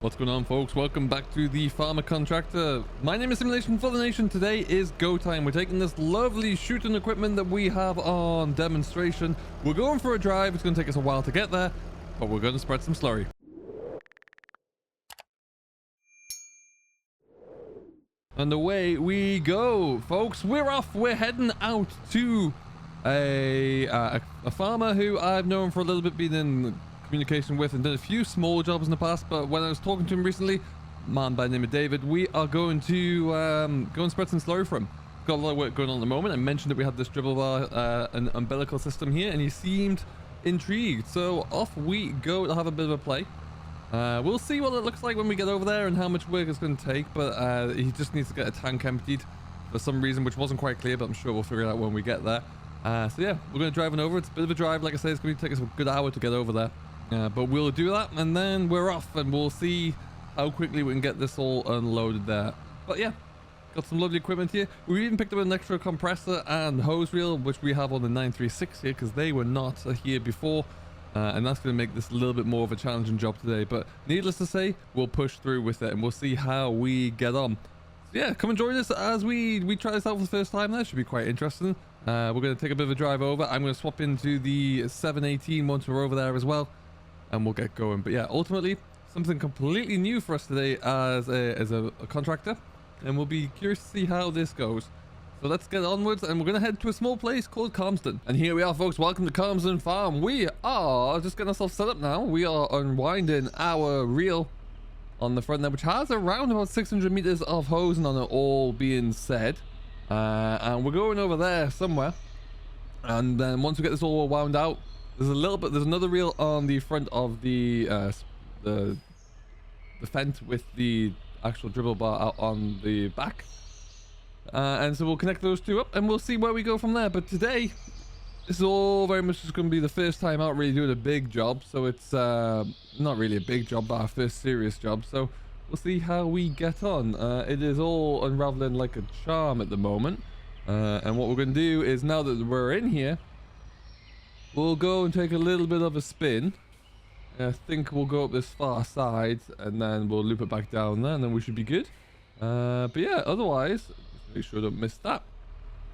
What's going on, folks? Welcome back to the Farmer Contractor. My name is Simulation for the Nation. Today is go time. We're taking this lovely shooting equipment that we have on demonstration. We're going for a drive. It's going to take us a while to get there, but we're going to spread some slurry. And away we go, folks. We're off. We're heading out to a farmer who I've known for a little bit, been in communication with and done a few small jobs in the past, but when I was talking to him recently, man by the name of David, we are going to go and spread some slurry for him. Got a lot of work going on at the moment. I mentioned that we had this dribble bar and umbilical system here, and he seemed intrigued, so off we go to have a bit of a play. We'll see what it looks like when we get over there and how much work it's going to take, but he just needs to get a tank emptied for some reason, which wasn't quite clear, but I'm sure we'll figure it out when we get there. So yeah, we're going to drive on over. It's a bit of a drive, like I say. It's going to take us a good hour to get over there. But we'll do that and then we're off, and we'll see how quickly we can get this all unloaded there. But yeah, got some lovely equipment here. We even picked up an extra compressor and hose reel, which we have on the 936 here because they were not here before, and that's going to make this a little bit more of a challenging job today. But needless to say, we'll push through with it and we'll see how we get on. So yeah, come and join us as we try this out for the first time. That should be quite interesting. We're going to take a bit of a drive over. I'm going to swap into the 718 once we're over there as well, and we'll get going. But yeah, ultimately something completely new for us today as a contractor, and we'll be curious to see how this goes. So let's get onwards, and we're gonna head to a small place called Calmsden. And here we are, folks. Welcome to Calmsden Farm. We are just getting ourselves set up now. We are unwinding our reel on the front there, which has around about 600 meters of hosing on it, all being said, and we're going over there somewhere. And then once we get this all wound out, there's another reel on the front of the fence with the actual dribble bar out on the back, and so we'll connect those two up and we'll see where we go from there. But today, this is all very much just going to be the first time out really doing a big job, so it's not really a big job, but our first serious job. So we'll see how we get on. It is all unraveling like a charm at the moment, and what we're going to do is, now that we're in here, we'll go and take a little bit of a spin. I think we'll go up this far side and then we'll loop it back down there, and then we should be good. But yeah, otherwise, just make sure I don't miss that.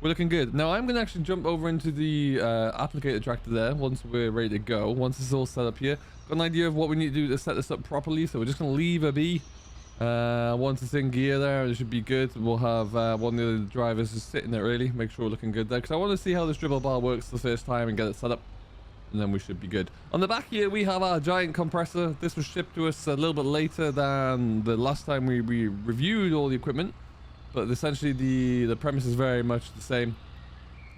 We're looking good. Now I'm going to actually jump over into the applicator tractor there once we're ready to go. Once it's all set up here, got an idea of what we need to do to set this up properly, so we're just going to leave a be. Once it's in gear there, it should be good. We'll have one of the other drivers just sitting there really, make sure we're looking good there, because I want to see how this dribble bar works the first time and get it set up, and then we should be good. On the back here we have our giant compressor. This was shipped to us a little bit later than the last time we reviewed all the equipment, but essentially the premise is very much the same,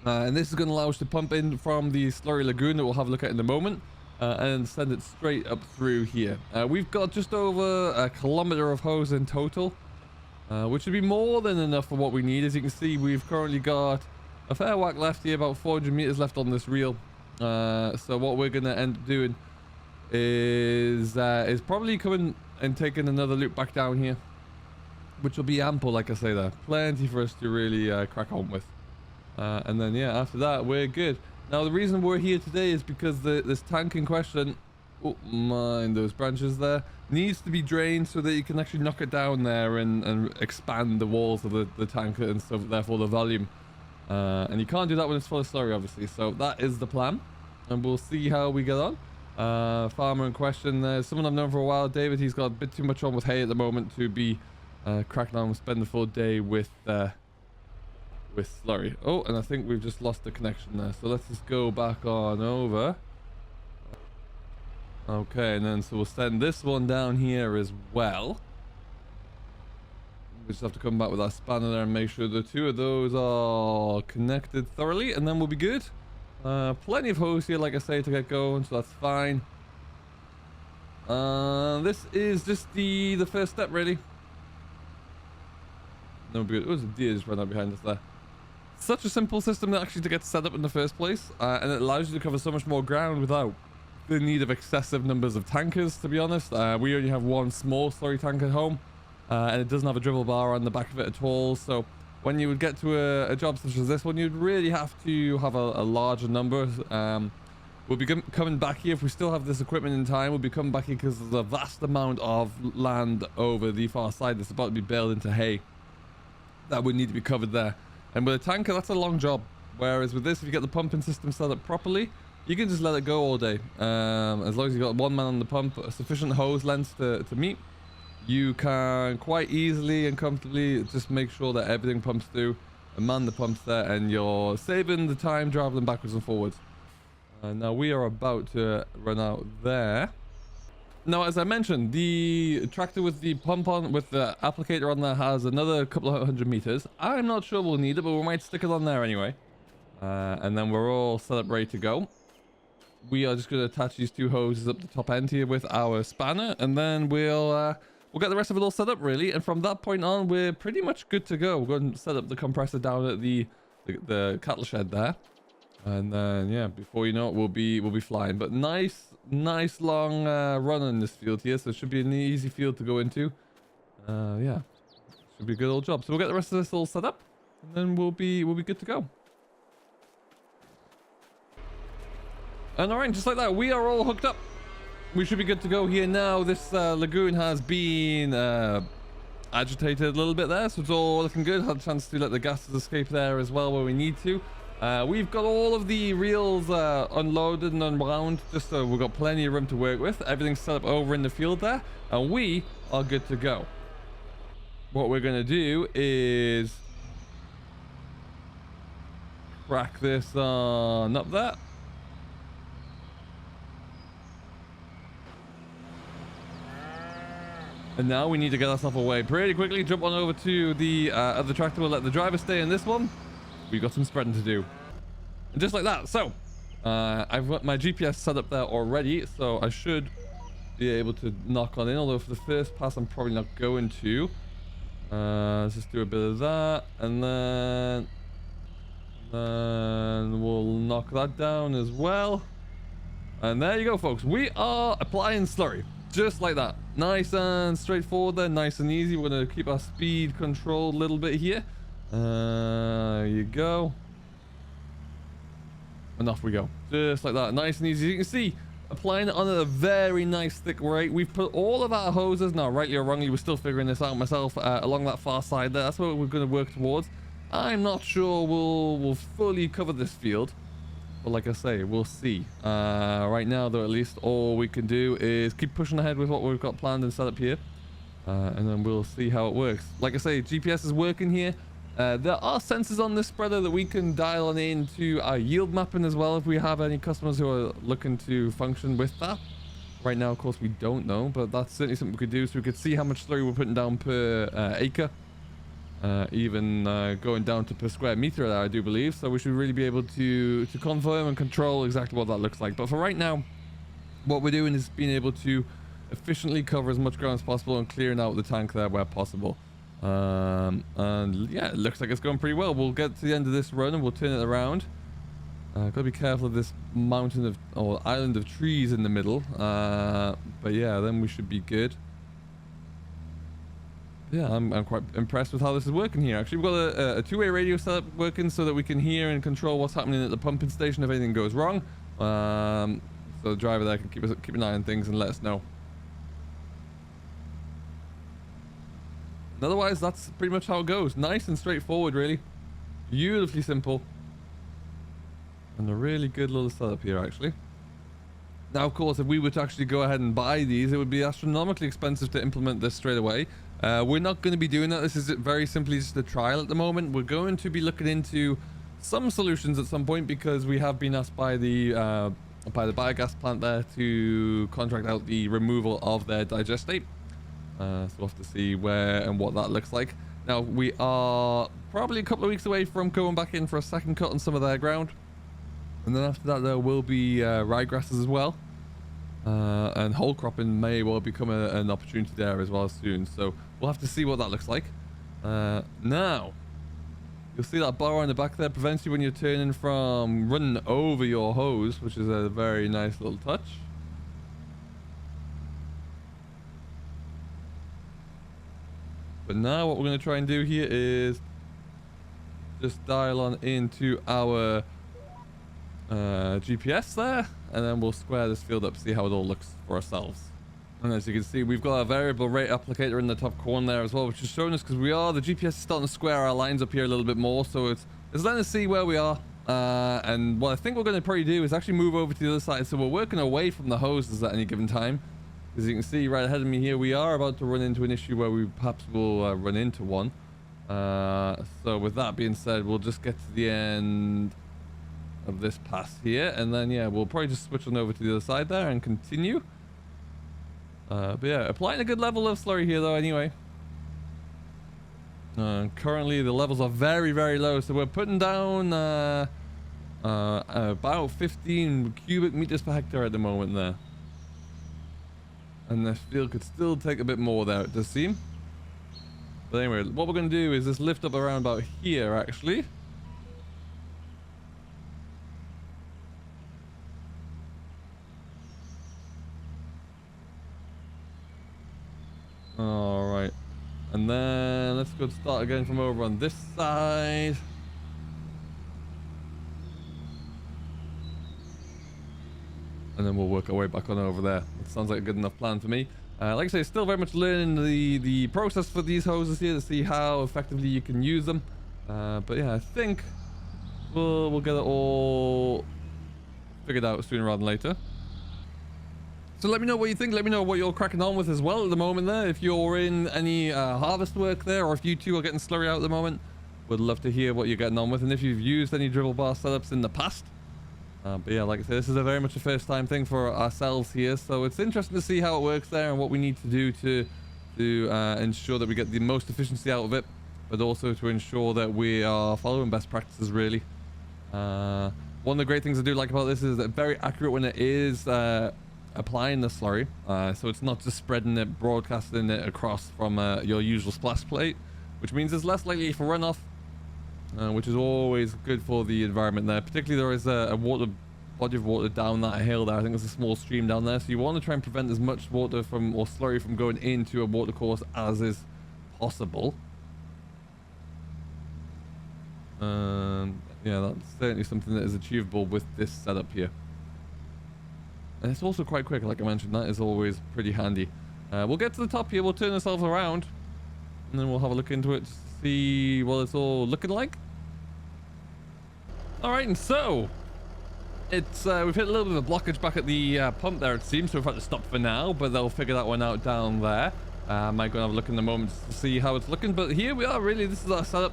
and this is going to allow us to pump in from the slurry lagoon that we'll have a look at in a moment, and send it straight up through here. We've got just over a kilometer of hose in total, which would be more than enough for what we need. As you can see, we've currently got a fair whack left here, about 400 meters left on this reel. So what we're gonna end up doing is probably coming and taking another loop back down here, which will be ample, like I say there, plenty for us to really crack on with, and then yeah, after that we're good. Now the reason we're here today is because this tank in question, oh, mind those branches there, needs to be drained so that you can actually knock it down there and expand the walls of the tank, and so therefore the volume. And you can't do that when it's full of slurry, obviously. So that is the plan, and we'll see how we get on. Farmer in question, there's someone I've known for a while, David. He's got a bit too much on with hay at the moment to be cracking on and spend the full day with slurry. Oh, and I think we've just lost the connection there, so let's just go back on over. Okay, and then so we'll send this one down here as well. We just have to come back with our spanner there and make sure the two of those are connected thoroughly, and then we'll be good. Plenty of hose here, like I say, to get going, so that's fine. This is just the first step really. No, we'll be good. Oh, there's a deer just ran out behind us there. Such a simple system actually to get set up in the first place, and it allows you to cover so much more ground without the need of excessive numbers of tankers, to be honest. We only have one small slurry tank at home, and it doesn't have a dribble bar on the back of it at all, so when you would get to a job such as this one, you'd really have to have a larger number, We'll be coming back here if we still have this equipment in time. We'll be coming back here because there's a vast amount of land over the far side that's about to be baled into hay that would need to be covered there. And with a tanker, that's a long job. Whereas with this, if you get the pumping system set up properly, you can just let it go all day. As long as you've got one man on the pump, a sufficient hose length to meet, you can quite easily and comfortably just make sure that everything pumps through and man the pumps there, and you're saving the time traveling backwards and forwards. Now we are about to run out there. Now, as I mentioned, the tractor with the pump on, with the applicator on there, has another couple of 100 meters. I'm not sure we'll need it, but we might stick it on there anyway. And then we're all set up, ready to go. We are just going to attach these two hoses up the top end here with our spanner, and then we'll get the rest of it all set up, really. And from that point on, we're pretty much good to go. We're going to set up the compressor down at the cattle shed there. And then, yeah, before you know it, we'll be flying. But nice long run in this field here, so it should be an easy field to go into. Yeah, should be a good old job. So we'll get the rest of this all set up, and then we'll be good to go. And all right, just like that, we are all hooked up. We should be good to go here now. This lagoon has been agitated a little bit there, so it's all looking good. Had a chance to let the gases escape there as well where we need to. We've got all of the reels unloaded and unwound, just so we've got plenty of room to work with. Everything's set up over in the field there, and we are good to go. What we're going to do is crack this on up there. And now we need to get ourselves away pretty quickly. Jump on over to the other tractor. We'll let the driver stay in this one. We've got some spreading to do. And just like that. So, I've got my GPS set up there already. So I should be able to knock on in. Although for the first pass, I'm probably not going to. Let's just do a bit of that. And then we'll knock that down as well. And there you go, folks. We are applying slurry. Just like that. Nice and straightforward there. Nice and easy. We're going to keep our speed controlled a little bit here. There you go. And off we go. Just like that. Nice and easy. You can see, applying it on a very nice thick rate. We've put all of our hoses, now rightly or wrongly, we're still figuring this out myself, along that far side there. That's what we're going to work towards. I'm not sure we'll fully cover this field. But like I say, we'll see. Right now, though, at least all we can do is keep pushing ahead with what we've got planned and set up here. And then we'll see how it works. Like I say, GPS is working here. There are sensors on this spreader that we can dial on into our yield mapping as well if we have any customers who are looking to function with that. Right now, of course, we don't know, but that's certainly something we could do, so we could see how much slurry we're putting down per acre. Even going down to per square meter there, I do believe. So we should really be able to confirm and control exactly what that looks like. But for right now, what we're doing is being able to efficiently cover as much ground as possible and clearing out the tank there where possible. And yeah, it looks like it's going pretty well. We'll get to the end of this run and we'll turn it around. Gotta be careful of this mountain of, or island of trees in the middle. But yeah, then we should be good. Yeah, I'm quite impressed with how this is working here. Actually, we've got a two-way radio setup working so that we can hear and control what's happening at the pumping station if anything goes wrong. So the driver there can keep an eye on things and let us know. And otherwise, that's pretty much how it goes. Nice and straightforward, really. Beautifully simple. And a really good little setup here, actually. Now, of course, if we were to actually go ahead and buy these, it would be astronomically expensive to implement this straight away. We're not going to be doing that. This is very simply just a trial at the moment. We're going to be looking into some solutions at some point because we have been asked by the biogas plant there to contract out the removal of their digestate. So we'll have to see where and what that looks like. Now, we are probably a couple of weeks away from going back in for a second cut on some of their ground. And then after that, there will be ryegrasses as well. And whole cropping may well become an opportunity there as well soon. So we'll have to see what that looks like. Now, you'll see that bar on the back there prevents you when you're turning from running over your hose, which is a very nice little touch. But now what we're going to try and do here is just dial on into our GPS there. and then we'll square this field up, see how it all looks for ourselves. And as you can see, we've got a variable rate applicator in the top corner there as well, which is showing us, because the GPS is starting to square our lines up here a little bit more, so it's letting us see where we are. And what I think we're going to probably do is actually move over to the other side, so we're working away from the hoses at any given time. As you can see right ahead of me here, we are about to run into an issue where we perhaps will run into one. So with that being said, we'll just get to the end of this pass here, and then yeah, we'll probably just switch on over to the other side there and continue. But yeah, applying a good level of slurry here though anyway. Currently the levels are very, very low, so we're putting down about 15 cubic meters per hectare at the moment there. And this field could still take a bit more there, it does seem. But anyway, what we're going to do is just lift up around about here actually. Alright, and then let's go start again from over on this side. And then we'll work our way back on over there. It sounds like a good enough plan for me. Like I say, still very much learning the process for these hoses here to see how effectively you can use them. But yeah, I think we'll get it all figured out sooner rather than later. So let me know what you think. Let me know what you're cracking on with as well at the moment there. If you're in any harvest work there, or if you two are getting slurry out at the moment, would love to hear what you're getting on with, and if you've used any dribble bar setups in the past. But yeah, like I said, this is a very much a first time thing for ourselves here, so it's interesting to see how it works there and what we need to do to ensure that we get the most efficiency out of it, but also to ensure that we are following best practices really. One of the great things I do like about this is that it's very accurate when it is applying the slurry, so it's not just spreading it, broadcasting it across from your usual splash plate, which means it's less likely for runoff, which is always good for the environment there. Particularly there is a body of water down that hill there. I think there's a small stream down there, so you want to try and prevent as much water from, or slurry from, going into a water course as is possible. Yeah, that's certainly something that is achievable with this setup here. And it's also quite quick, like I mentioned. That is always pretty handy. We'll get to the top here, we'll turn ourselves around, and then we'll have a look into it to see what it's all looking like. Alright, and so it's we've hit a little bit of a blockage back at the pump there, it seems, so we've had to stop for now, but they'll figure that one out down there. I might go and have a look in a moment to see how it's looking, but here we are. Really, this is our setup.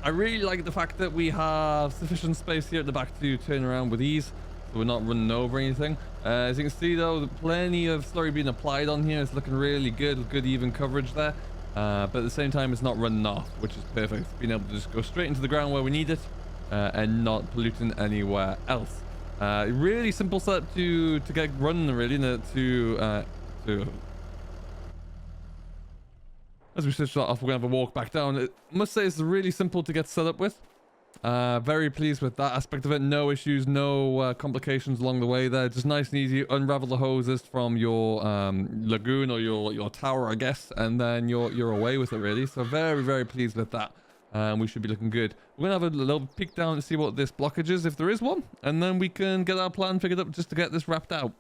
I really like the fact that we have sufficient space here at the back to turn around with ease, so we're not running over anything. As you can see though, plenty of slurry being applied on here. It's looking really good, good even coverage there. But at the same time, it's not running off, which is perfect. Being able to just go straight into the ground where we need it, and not polluting anywhere else. Really simple setup to get running, really. As we switch that off, we're going to have a walk back down. I must say it's really simple to get set up with. Very pleased with that aspect of it. No issues, no complications along the way there. Just nice and easy. Unravel the hoses from your lagoon or your tower, I guess, and then you're away with it, really. So very, very pleased with that. We should be looking good. We're going to have a little peek down to see what this blockage is, if there is one, and then we can get our plan figured up just to get this wrapped out.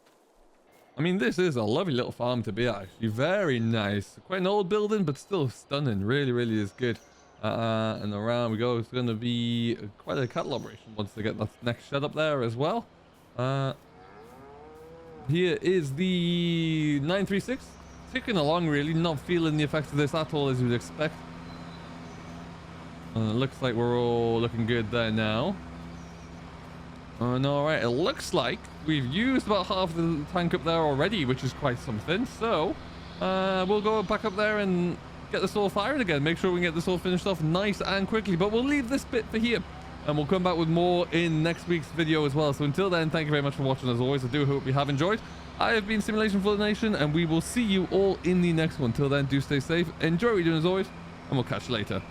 I mean, this is a lovely little farm to be at, actually. Very nice. Quite an old building, but still stunning. Really, really is good. And around we go. It's going to be quite a cattle operation once they get that next shed up there as well. Here is the 936. Ticking along, really. Not feeling the effects of this at all, as you would expect. It looks like we're all looking good there now. And alright, it looks like we've used about half the tank up there already, which is quite something. So, we'll go back up there and get this all firing again. Make sure we can get this all finished off nice and quickly. But we'll leave this bit for here, and we'll come back with more in next week's video as well. So until then, thank you very much for watching. As always, I do hope you have enjoyed. I have been Simulation for the Nation, and we will see you all in the next one. Till then, do stay safe, enjoy what you're doing as always, and we'll catch you later.